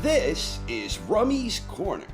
This is Rummy's Corner.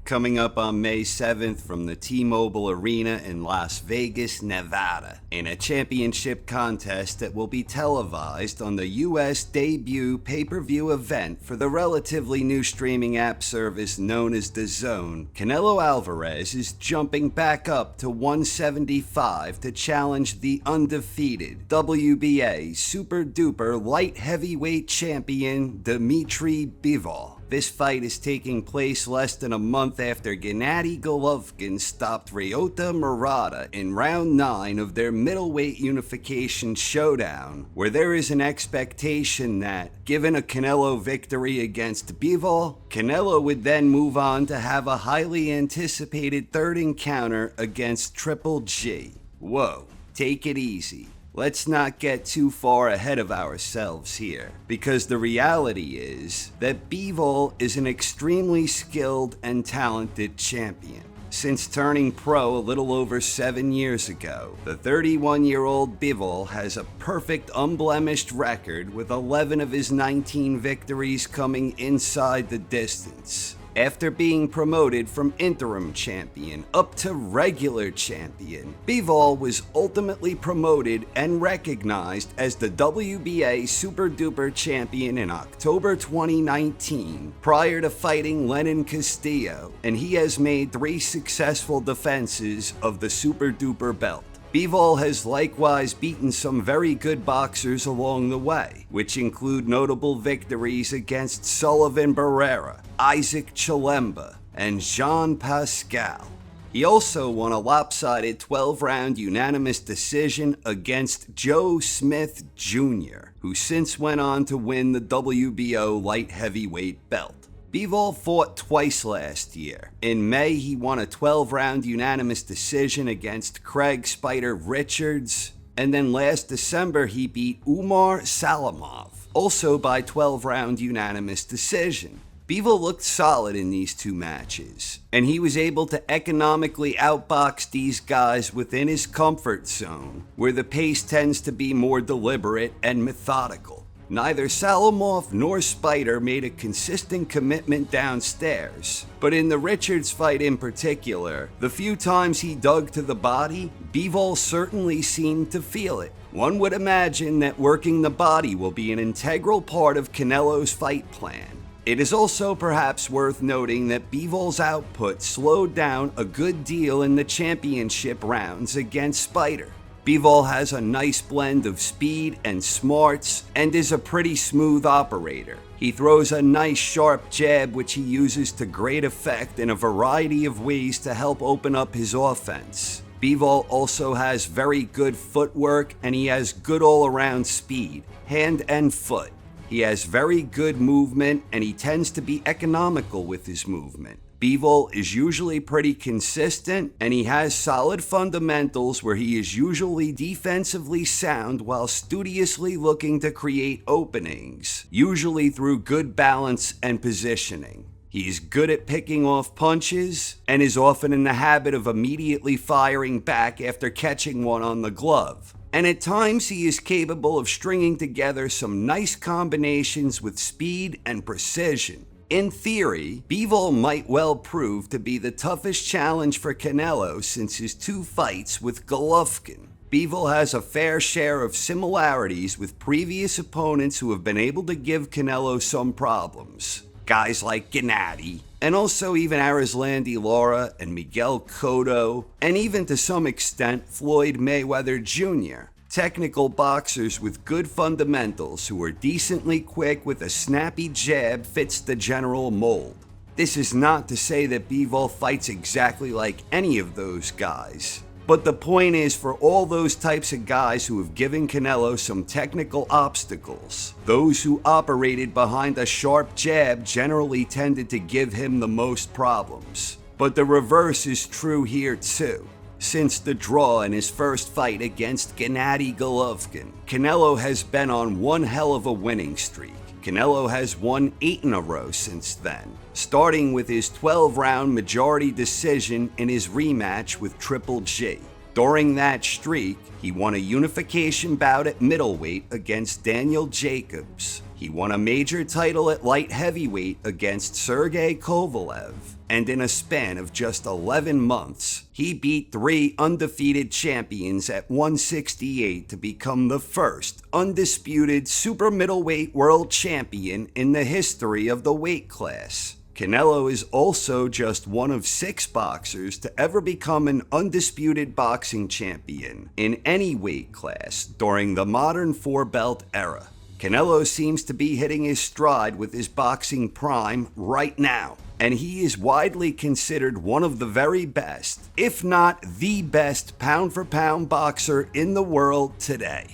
Coming up on May 7th from the T-Mobile Arena in Las Vegas, Nevada, in a championship contest that will be televised on the U.S. debut pay-per-view event for the relatively new streaming app service known as DAZN, Canelo Alvarez is jumping back up to 175 to challenge the undefeated WBA super-duper light heavyweight champion Dmitry Bivol. This fight is taking place less than a month after Gennady Golovkin stopped Ryota Murata in round 9 of their middleweight unification showdown, where there is an expectation that, given a Canelo victory against Bivol, Canelo would then move on to have a highly anticipated third encounter against Triple G. Whoa, take it easy. Let's not get too far ahead of ourselves here, because the reality is that Bivol is an extremely skilled and talented champion. Since turning pro a little over 7 years ago, the 31-year-old Bivol has a perfect unblemished record with 11 of his 19 victories coming inside the distance. After being promoted from interim champion up to regular champion, Bivol was ultimately promoted and recognized as the WBA Super Duper champion in October 2019, prior to fighting Lenin Castillo, and he has made 3 successful defenses of the Super Duper belt. Bivol has likewise beaten some very good boxers along the way, which include notable victories against Sullivan Barrera, Isaac Chilemba, and Jean Pascal. He also won a lopsided 12-round unanimous decision against Joe Smith Jr., who since went on to win the WBO light heavyweight belt. Bivol fought twice last year. In May, he won a 12-round unanimous decision against Craig Spider Richards, and then last December he beat Umar Salamov, also by 12-round unanimous decision. Bivol looked solid in these 2 matches, and he was able to economically outbox these guys within his comfort zone, where the pace tends to be more deliberate and methodical. Neither Salamov nor Spider made a consistent commitment downstairs, but in the Richards fight in particular, the few times he dug to the body, Bivol certainly seemed to feel it. One would imagine that working the body will be an integral part of Canelo's fight plan. It is also perhaps worth noting that Bivol's output slowed down a good deal in the championship rounds against Spider. Bivol has a nice blend of speed and smarts and is a pretty smooth operator. He throws a nice sharp jab which he uses to great effect in a variety of ways to help open up his offense. Bivol also has very good footwork and he has good all-around speed, hand and foot. He has very good movement and he tends to be economical with his movement. Bivol is usually pretty consistent, and he has solid fundamentals where he is usually defensively sound while studiously looking to create openings, usually through good balance and positioning. He's good at picking off punches, and is often in the habit of immediately firing back after catching one on the glove. And at times he is capable of stringing together some nice combinations with speed and precision. In theory, Bivol might well prove to be the toughest challenge for Canelo since his 2 fights with Golovkin. Bivol has a fair share of similarities with previous opponents who have been able to give Canelo some problems. Guys like Gennady, and also even Arislandi Lara and Miguel Cotto, and even to some extent Floyd Mayweather Jr. Technical boxers with good fundamentals who are decently quick with a snappy jab fits the general mold. This is not to say that Bivol fights exactly like any of those guys, but the point is for all those types of guys who have given Canelo some technical obstacles, those who operated behind a sharp jab generally tended to give him the most problems. But the reverse is true here too. Since the draw in his first fight against Gennady Golovkin, Canelo has been on one hell of a winning streak. Canelo has won 8 in a row since then, starting with his 12-round majority decision in his rematch with Triple G. During that streak, he won a unification bout at middleweight against Daniel Jacobs. He won a major title at light heavyweight against Sergey Kovalev. And in a span of just 11 months, he beat 3 undefeated champions at 168 to become the first undisputed super middleweight world champion in the history of the weight class. Canelo is also just one of 6 boxers to ever become an undisputed boxing champion in any weight class during the modern 4-belt era. Canelo seems to be hitting his stride with his boxing prime right now, and he is widely considered one of the very best, if not the best pound-for-pound boxer in the world today.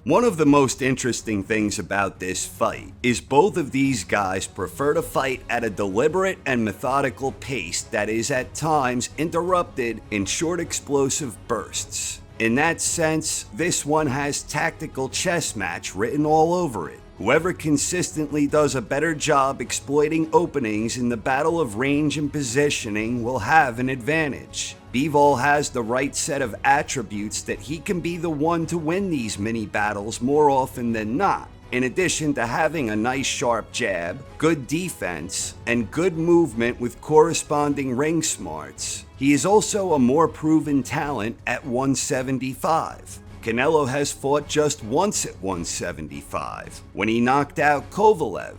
One of the most interesting things about this fight is both of these guys prefer to fight at a deliberate and methodical pace that is at times interrupted in short explosive bursts. In that sense, this one has tactical chess match written all over it. Whoever consistently does a better job exploiting openings in the battle of range and positioning will have an advantage. Bivol has the right set of attributes that he can be the one to win these mini battles more often than not. In addition to having a nice sharp jab, good defense, and good movement with corresponding ring smarts, he is also a more proven talent at 175. Canelo has fought just once at 175, when he knocked out Kovalev.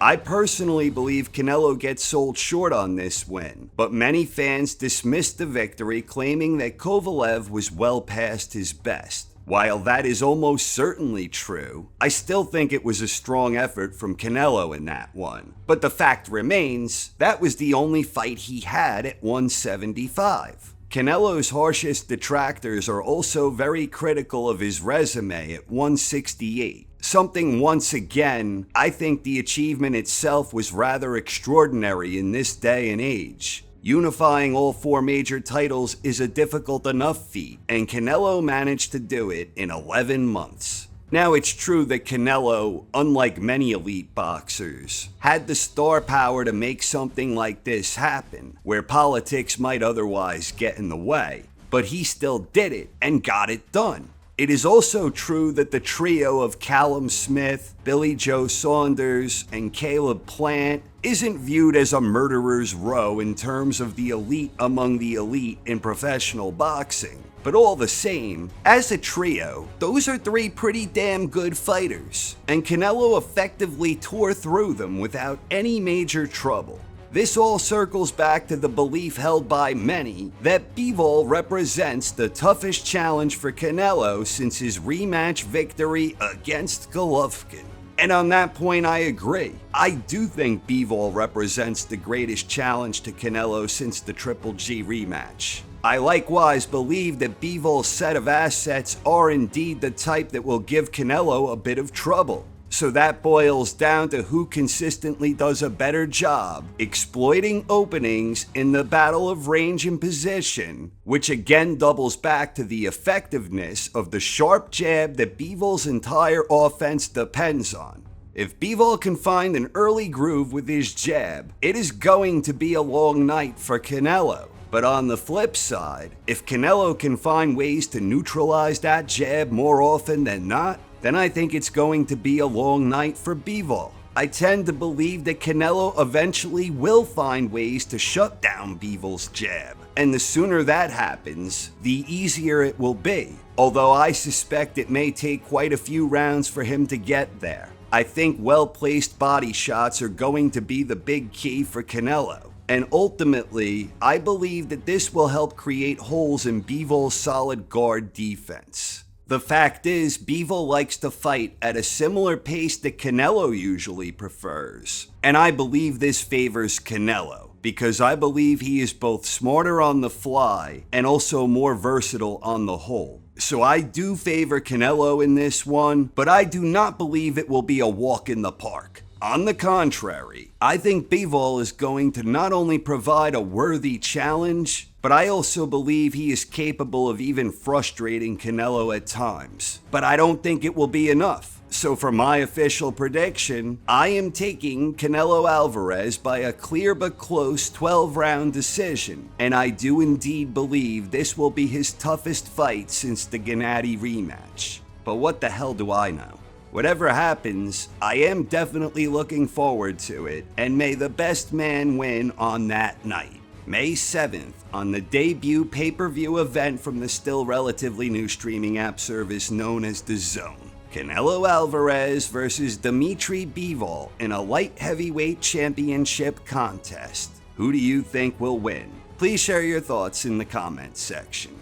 I personally believe Canelo gets sold short on this win, but many fans dismissed the victory, claiming that Kovalev was well past his best. While that is almost certainly true, I still think it was a strong effort from Canelo in that one. But the fact remains, that was the only fight he had at 175. Canelo's harshest detractors are also very critical of his resume at 168. Something, once again, I think the achievement itself was rather extraordinary in this day and age. Unifying all 4 major titles is a difficult enough feat, and Canelo managed to do it in 11 months. Now, it's true that Canelo, unlike many elite boxers, had the star power to make something like this happen, where politics might otherwise get in the way, but he still did it and got it done. It is also true that the trio of Callum Smith, Billy Joe Saunders, and Caleb Plant isn't viewed as a murderer's row in terms of the elite among the elite in professional boxing. But all the same, as a trio, those are 3 pretty damn good fighters, and Canelo effectively tore through them without any major trouble. This all circles back to the belief held by many that Bivol represents the toughest challenge for Canelo since his rematch victory against Golovkin. And on that point, I agree. I do think Bivol represents the greatest challenge to Canelo since the Triple G rematch. I likewise believe that Bivol's set of assets are indeed the type that will give Canelo a bit of trouble. So that boils down to who consistently does a better job exploiting openings in the battle of range and position, which again doubles back to the effectiveness of the sharp jab that Bivol's entire offense depends on. If Bivol can find an early groove with his jab, it is going to be a long night for Canelo. But on the flip side, if Canelo can find ways to neutralize that jab more often than not, then I think it's going to be a long night for Bivol. I tend to believe that Canelo eventually will find ways to shut down Bivol's jab, and the sooner that happens, the easier it will be, although I suspect it may take quite a few rounds for him to get there. I think well-placed body shots are going to be the big key for Canelo. And ultimately, I believe that this will help create holes in Bivol's solid guard defense. The fact is, Bivol likes to fight at a similar pace that Canelo usually prefers. And I believe this favors Canelo, because I believe he is both smarter on the fly and also more versatile on the whole. So I do favor Canelo in this one, but I do not believe it will be a walk in the park. On the contrary, I think Bivol is going to not only provide a worthy challenge, but I also believe he is capable of even frustrating Canelo at times. But I don't think it will be enough. So for my official prediction, I am taking Canelo Alvarez by a clear but close 12-round decision, and I do indeed believe this will be his toughest fight since the Gennady rematch. But what the hell do I know? Whatever happens, I am definitely looking forward to it, and may the best man win on that night. May 7th, on the debut pay-per-view event from the still relatively new streaming app service known as DAZN. Canelo Alvarez versus Dmitry Bivol in a light heavyweight championship contest. Who do you think will win? Please share your thoughts in the comments section.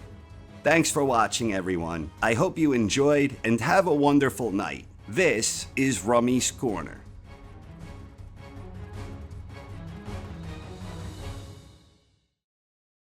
Thanks for watching, everyone. I hope you enjoyed and have a wonderful night. This is Rummy's Corner.